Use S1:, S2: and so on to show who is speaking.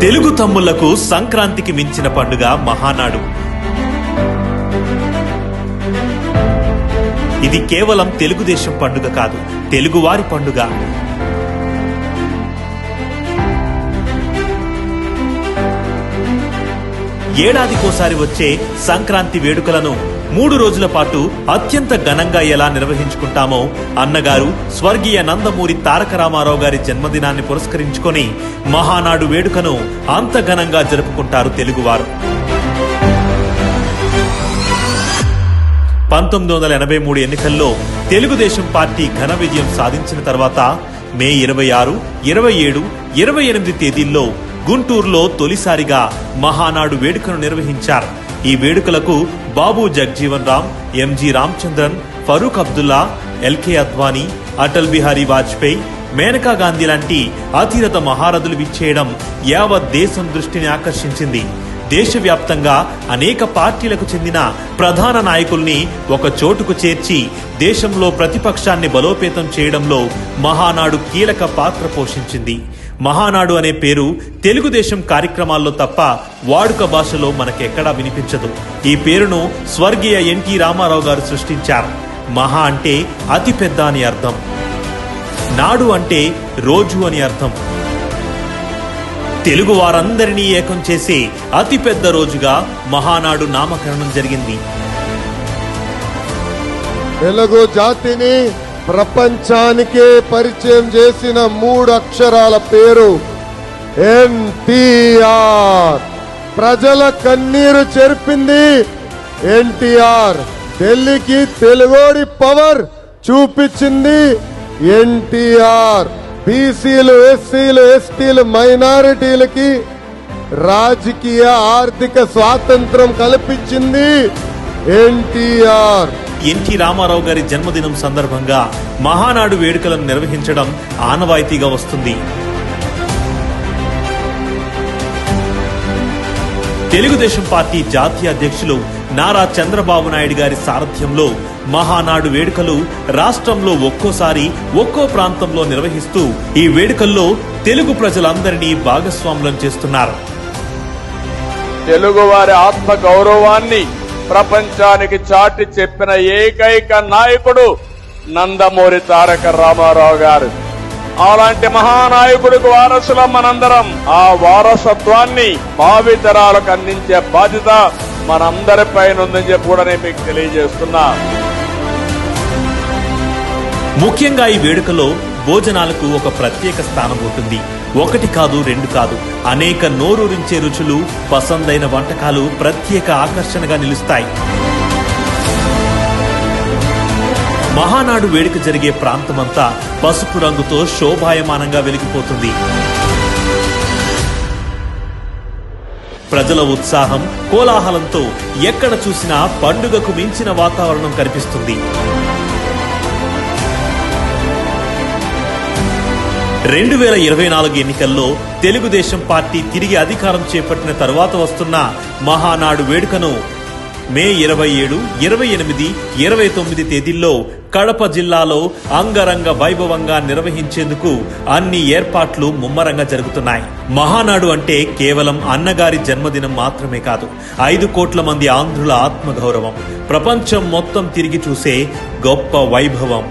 S1: తెలుగు తమ్ముళ్లకు సంక్రాంతికి మించిన పండుగ మహానాడు. ఇది కేవలం తెలుగుదేశం పండుగ కాదు, తెలుగువారి పండుగ. ఏడాదికోసారి వచ్చే సంక్రాంతి వేడుకలను 3 రోజుల పాటు అత్యంత ఘనంగా ఎలా నిర్వహించుకుంటామో అన్నగారు స్వర్గీయ నందమూరి తారక రామారావు గారి జన్మదినాన్ని పురస్కరించుకొని మహానాడు వేడుకను అంత ఘనంగా జరుపుకుంటారు తెలుగువారు. 1983 ఎన్నికల్లో తెలుగుదేశం పార్టీ ఘన విజయం సాధించిన తర్వాత మే 26, 27, 28 తేదీల్లో గుంటూరులో తొలిసారిగా మహానాడు వేడుకను నిర్వహించారు. ఈ వేడుకలకు బాబు జగ్జీవన్ రామ్, ఎంజి రామచంద్రన్, ఫరూక్ అబ్దుల్లా, ఎల్కే అద్వానీ, అటల్ బిహారీ వాజ్పేయి, మేనకా గాంధీ లాంటి అతిరథ మహారథులు విచ్చేయడం యావత్ దేశం దృష్టిని ఆకర్షించింది. దేశవ్యాప్తంగా అనేక పార్టీలకు చెందిన ప్రధాన నాయకుల్ని ఒక చోటుకు చేర్చి దేశంలో ప్రతిపక్షాన్ని బలోపేతం చేయడంలో మహానాడు కీలక పాత్ర పోషించింది. మహానాడు అనే పేరు తెలుగుదేశం కార్యక్రమాల్లో తప్ప వాడుక భాషలో మనకెక్కడా వినిపించదు. ఈ పేరును స్వర్గీయ ఎన్టీ రామారావు గారు సృష్టించారు. మహా అంటే అతిపెద్ద అని అర్థం, నాడు అంటే రోజు అని అర్థం. తెలుగు వారందరినీ ఏకం చేసే అతిపెద్ద రోజుగా మహానాడు నామకరణం జరిగింది.
S2: తెలుగు జాతిని ప్రపంచానికే పరిచయం చేసిన 3 అక్షరాల పేరు ఎన్టీఆర్. ప్రజల కన్నీరు చెరిపింది ఎన్టీఆర్. ఢిల్లీకి తెలుగోడి పవర్ చూపించింది ఎన్టీఆర్. బీసీలు, ఎస్సీలు, ఎస్టీలు, మైనారిటీలకి రాజకీయ ఆర్థిక స్వాతంత్రం కల్పించింది ఎన్టీఆర్.
S1: ఎన్టీ రామారావు గారి జన్మదినం సందర్భంగా మహానాడు వేడుకలను నిర్వహించడం ఆనవాయితీగా వస్తుంది. తెలుగుదేశం పార్టీ జాతీయ అధ్యక్షులు నారా చంద్రబాబు నాయుడు గారి సారథ్యంలో మహానాడు వేడుకలు రాష్ట్రంలో ఒక్కోసారి ఒక్కో ప్రాంతంలో నిర్వహిస్తూ ఈ వేడుకల్లో తెలుగు ప్రజలందరినీ భాగస్వాములం చేస్తున్నారు.
S3: తెలుగు వారి ఆత్మ గౌరవాన్ని ప్రపంచానికి చాటి చెప్పిన ఏకైక నాయకుడు నందమూరి తారక రామారావు గారు. అలాంటి మహానాయకుడికి వారసులం మనందరం. ఆ వారసత్వాన్ని భావితరాలకు అందించే బాధ్యత మనందరిపైన ఉందని చెప్పి కూడా నేను మీకు తెలియజేస్తున్నా.
S1: ముఖ్యంగా ఈ వేడుకలో భోజనాలకు ఒక ప్రత్యేక స్థానం ఉంటుంది. 1 కాదు, 2 కాదు, అనేక నోరూరించే రుచులు, పసందైన వంటకాలు ప్రత్యేక ఆకర్షణగా నిలుస్తాయి. మహానాడు వేడుక జరిగే ప్రాంతమంతా పసుపు రంగుతో శోభాయమానంగా వెలిగిపోతుంది. ప్రజల ఉత్సాహం, కోలాహలంతో ఎక్కడ చూసినా పండుగకు మించిన వాతావరణం కనిపిస్తుంది. 2024 ఎన్నికల్లో తెలుగుదేశం పార్టీ తిరిగి అధికారం చేపట్టిన తరువాత వస్తున్న మహానాడు వేడుకను మే 27, 28, 29 తేదీల్లో కడప జిల్లాలో అంగరంగ వైభవంగా నిర్వహించేందుకు అన్ని ఏర్పాట్లు ముమ్మరంగా జరుగుతున్నాయి. మహానాడు అంటే కేవలం అన్నగారి జన్మదినం మాత్రమే కాదు, 5 కోట్ల మంది ఆంధ్రుల ఆత్మగౌరవం, ప్రపంచం మొత్తం తిరిగి చూసే గొప్ప వైభవం.